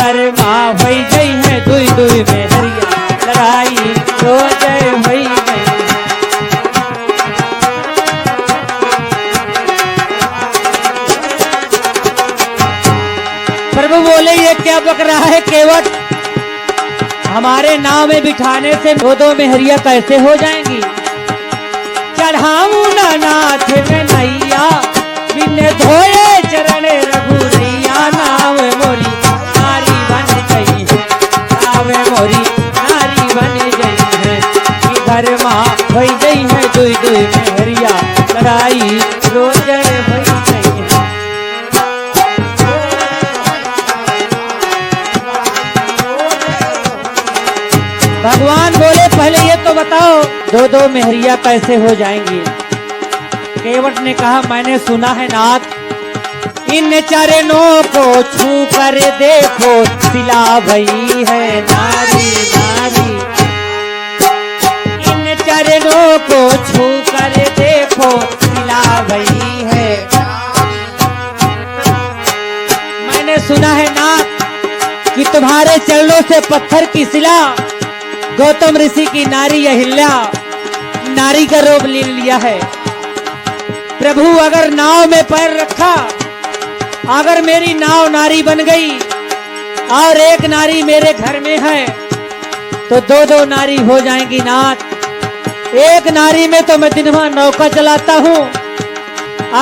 घर माँ भई गई है दुई दुई में हरिया लड़ाई रोज भई गई। प्रभु बोले ये क्या बक रहा है केवट, हमारे नाव में बिठाने से दो दो मेहरिया कैसे हो जाएंगी। चढ़ाऊं ना नाथ में नैया बिन धोए चरण रघुरैया, नाव मोरी नारी बन गई है, नाव मोरी नारी बन गई है। कि घर माँ भई गई है दुई दुई मेहरिया लड़ाई रोज भई गई है। भगवान बोले पहले ये तो बताओ दो दो मेहरिया कैसे हो जाएंगी। केवट ने कहा मैंने सुना है नाथ, इन चरणों को छू कर देखो सिला भई है नारी नारी। इन चरणों को छू कर देखो सिला भई है। मैंने सुना है नाथ कि तुम्हारे चरणों से पत्थर की शिला गौतम ऋषि की नारी अहिल्या नारी का रूप ले लिया है। प्रभु अगर नाव में पैर रखा, अगर मेरी नाव नारी बन गई और एक नारी मेरे घर में है तो दो दो नारी हो जाएंगी नाथ। एक नारी में तो मैं दिन भर नौका चलाता हूँ,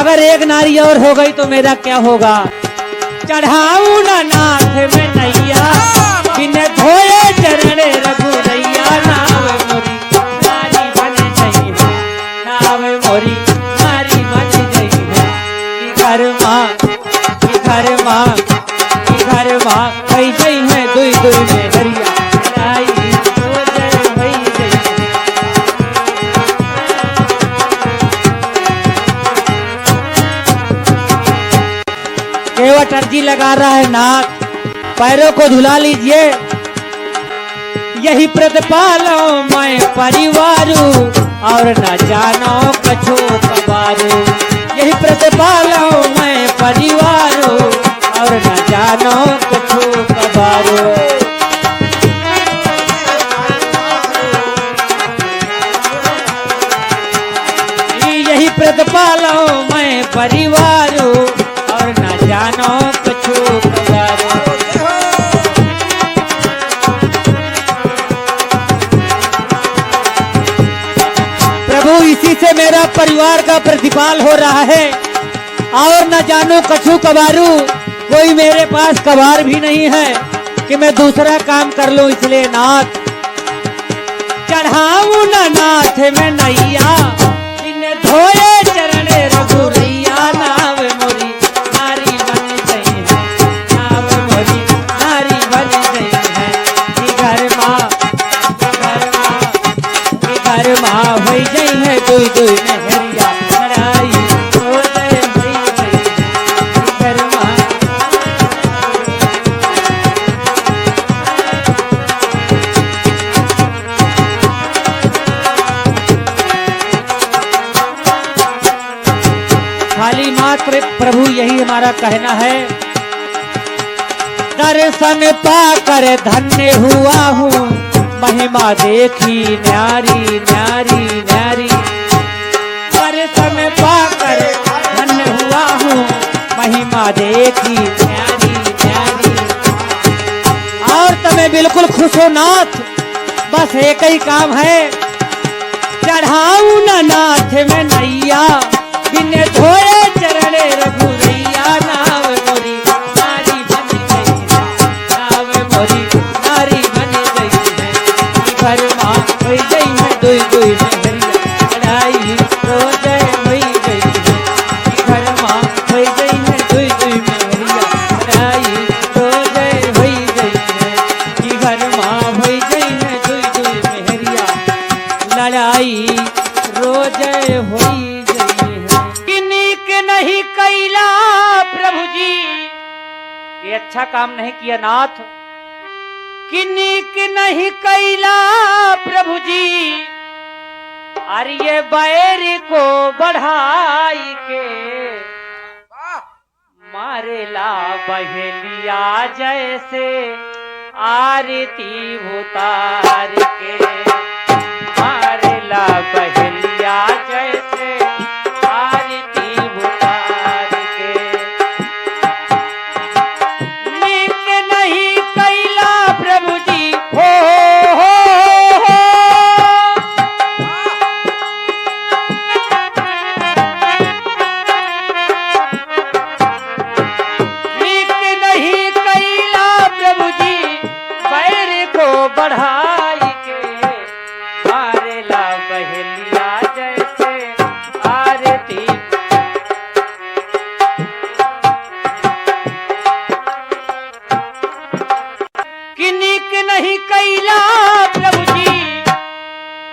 अगर एक नारी और हो गई तो मेरा क्या होगा। चढ़ाऊं ना नाथ में नैया बिन धोए चरण रघुरैया, नाव मोरी नारी बन गई है, नाव मोरी नारी बन गई है। कि घर माँ कि घर माँ कि घर माँ भई गई है दुई दुई में हरिया लड़ाई रोज भई गई है। केवट अर्जी लगा रहा है नाथ पैरों को धुला लीजिए, यही प्रतिपालो मैं परिवारू और न जानो कछो कबारू। यही प्रतिपालो मैं परिवारू और न जानो कछो कबारू। यही प्रतिपालो मैं परिवारू और न जानो कछो कबारू। इसी से मेरा परिवार का प्रतिपाल हो रहा है और न जानो कछु कबारू। कोई मेरे पास कबार भी नहीं है कि मैं दूसरा काम कर लूं, इसलिए नाथ चढ़ाऊं न नाथ में नैया बिन धोए चरण रघुरैया, नाव मोरी नारी बन गई है, नाव मोरी नारी बन गई है। कि घर माँ भई गई है दुई दुई मेहरिया लड़ाई रोज भई गई है। घर माँ खाली मात्र प्रभु यही हमारा कहना है, दर्शन पाकर धन्य हुआ हूँ महिमा देखी न्यारी न्यारी न्यारी। दर्शन पाकर धन्य हुआ हूँ महिमा देखी न्यारी न्यारी। और तुम्हें बिल्कुल खुश हो नाथ, बस एक ही काम है, चढ़ाऊं ना नाथ में नैया बिन धोए चरण रघुरैया, नाव मोरी नारी बन गई है, नाव मोरी नारी बन गई है। घर माँ भई गई है दुई दुई मेहरिया लड़ाई रोज भई गई है। घर माँ भई गई है दुई दुई मेहरिया लड़ाई रोज भई गई है। घर माँ भई गई है दुई दुई मेहरिया लड़ाई रोज भई गई है। किन्नीक नहीं कैला प्रभु जी, ये अच्छा काम नहीं किया नाथ। किन्नीक नहीं कैला प्रभु जी, अरे बैर को बढ़ाई के मारेला बहेलिया जैसे आरती उतार के, मारेला बहेलिया जैसे आरती उतार के। नीक नहीं कैला प्रभु जी हो, बढ़ाई के, मारेला बहेलिया जैसे आरती। कि नीक नहीं कैला प्रभु जी,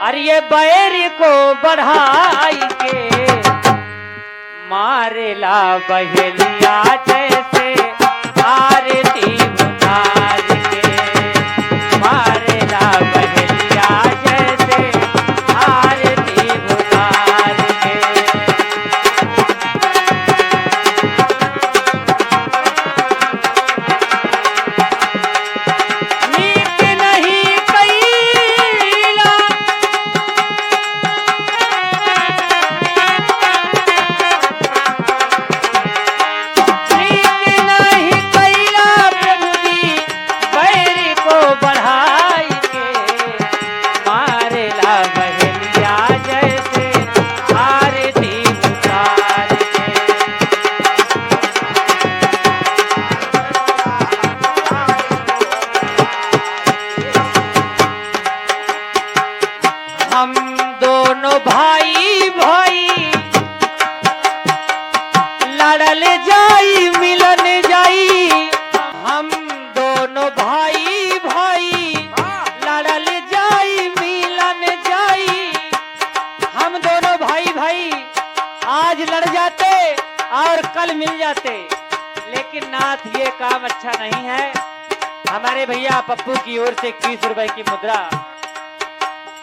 अरे बैर को बढ़ाई के, मारेला बहेलिया जैसे आरती उतार के, मारेला बहेलिया जैसे आरती उतार के। नीक नहीं कैला, नीक नहीं कैला प्रभु जी, बैर को बढ़ाई के, मारेला बहेलिया जैसे आरती उतार के। हम दोनों भाई भाई लड़ल जाई मिलन जाई, हम दोनों भाई भाई लड़ल जाई मिलन जाई। हम दोनों भाई भाई आज लड़ जाते और कल मिल जाते, लेकिन नाथ ये काम अच्छा नहीं है। हमारे भैया पप्पू की ओर से 21 रुपए की मुद्रा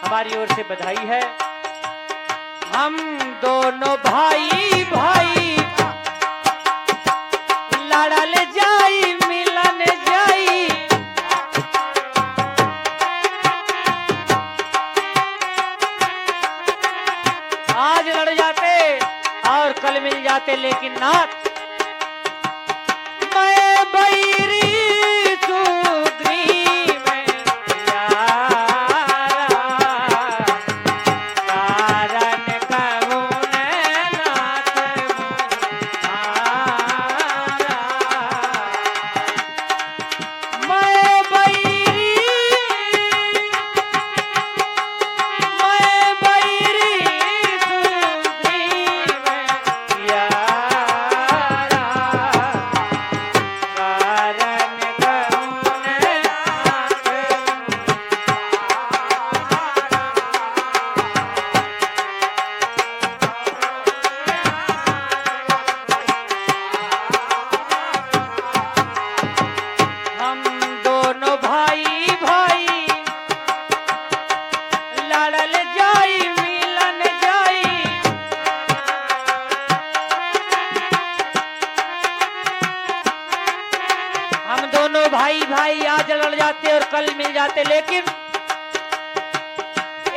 हमारी ओर से बधाई है। हम दोनों भाई भाई लड़ल जाई मिलन जाई। आज लड़ जाते और कल मिल जाते, लेकिन नाथ मैं बैरी सुग्रीव में यारा, कारण कहूँ नाथ मुहारा। मैं बैरी सुग्रीव में यारा, भाई भाई आज लड़ जाते और कल मिल जाते, लेकिन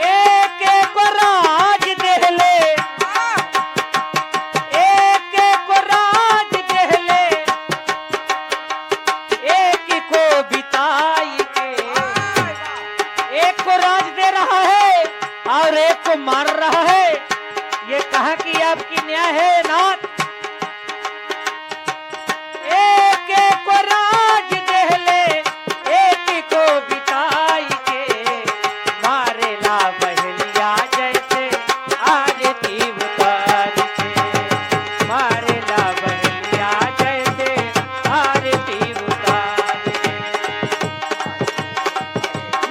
एक एक राज दे ले, एक एक राज दे ले, एक को बिताई के। एक को राज दे रहा है और एक को मार रहा है, ये कहाँ की आपकी न्याय है नाथ? एक एक को राज दे ले, एक को बिताई के, मारेला बहेलिया जैसे आरती उतार के, मारेला बहेलिया जैसे आरती उतार के।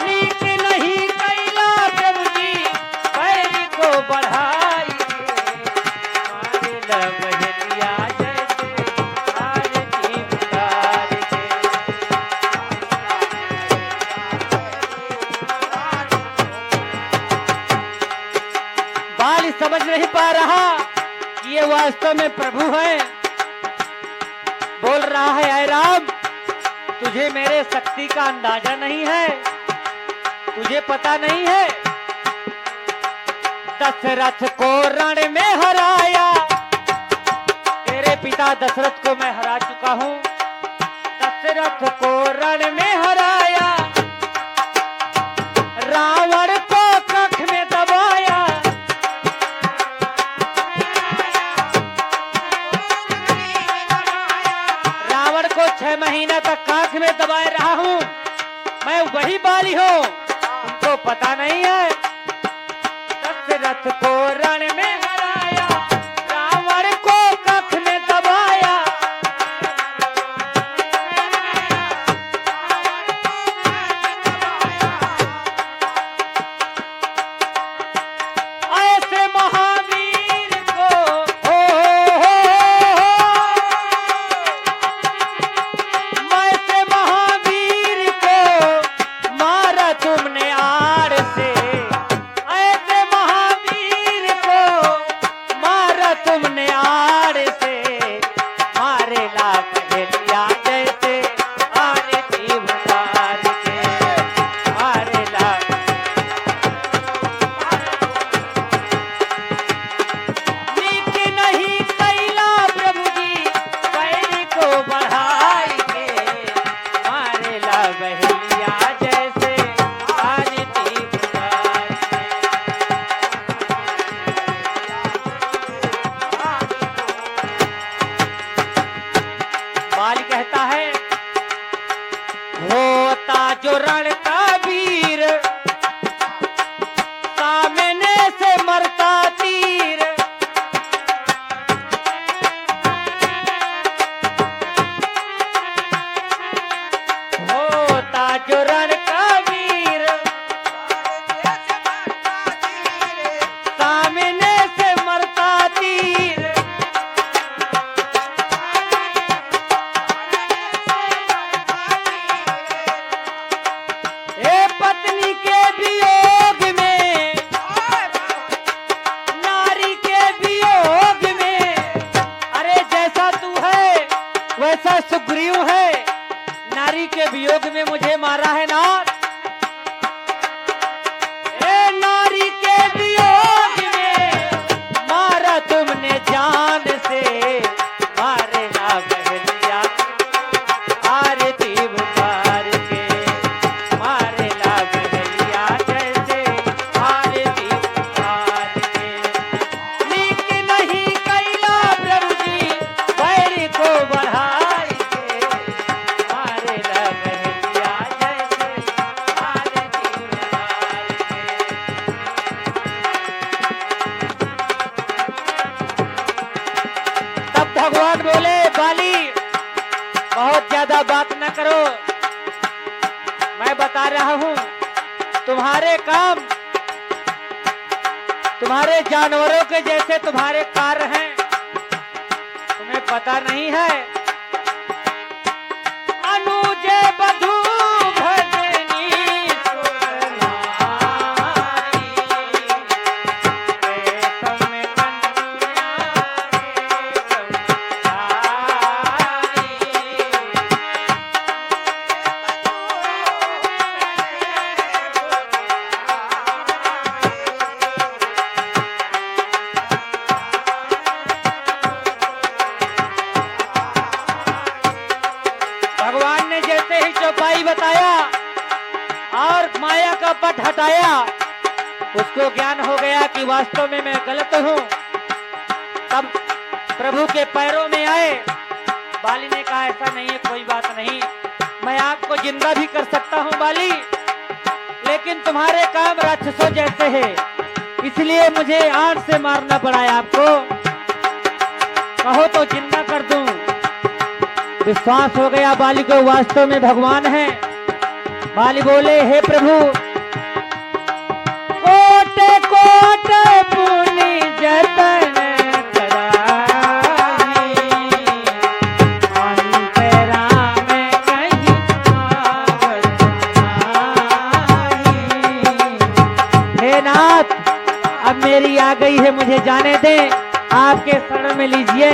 नीक नहीं कैला प्रभु जी, पैर को बढ़ाई के, मारेला बहेलिया जैसे आरती उतार के। बाल समझ नहीं पा रहा कि ये वास्तव में प्रभु है। बोल रहा है, ऐ राम, तुझे मेरे शक्ति का अंदाजा नहीं है, तुझे पता नहीं है। दशरथ को रण में हराया, तेरे पिता दशरथ को मैं हरा चुका हूं। दशरथ को रण में हराया, रावण को कख में दबाया। रावण को 6 महीना तक काख में दबाए रहा हूं। मैं वही बाली हूं, तुमको पता नहीं है। दशरथ को रण में हराया, रावण को कख में दबाया। ऐसे महावीर को ऐसे महावीर को मारा तुमने आड़ से। ऐसे महावीर को मारा तुमने आड़ से। मारे लाख गलिया जैसे आरती उतार के। मारे लाख नीक नहीं कैला प्रभु जी, पैर को बढ़ाई के। मारे ला बहलिया जैसे आरती उतार के। बाल कहता है, होता जो रण का वीर, सामने से मरता तीर। होता जो रण का वीर, सामने से मरता तीर। ए पत्नी के वियोग में, नारी के वियोग में, अरे जैसा तू है वैसा सुग्रीव है। नारी के वियोग में मुझे मारा है नाथ। ए नारी के वियोग में मारा तुमने जान से। मारे ना बहलिया आरती उतार के। मारे ला बहलिया जैसे आरती उतार के। नीक नहीं कैला प्रभु जी, पैर को बढ़ाई के। मारे ला बहलिया जैसे आरती उतार के। तब भगवान बोले, बाली बहुत ज्यादा बात न करो, मैं बता रहा हूं। तुम्हारे काम तुम्हारे जानवरों के जैसे तुम्हारे कार्य हैं, तुम्हें पता नहीं है। अनुजे बधू भजनी सुनाई, रेशम कन्या रेशम सारी। भगवान ने जैसे ही चौपाई बताया और माया का पट हटाया, उसको ज्ञान हो गया कि वास्तव में मैं गलत हूं। तब प्रभु के पैरों में आए। बाली ने कहा, ऐसा नहीं है, कोई बात नहीं, मैं आपको जिंदा भी कर सकता हूं बाली, लेकिन तुम्हारे काम राक्षसों जैसे है, इसलिए मुझे आड़ से मारना पड़ा है आपको। कहो तो जिंदा कर दूं। विश्वास हो गया बाली को वास्तव में भगवान है। बाली बोले, हे प्रभु, कोटे कोटे पुनि जतन कराई, अंतरा में कहीं आवर आई। हे नाथ, अब मेरी आ गई है, मुझे जाने दें, आपके शरण में लीजिए।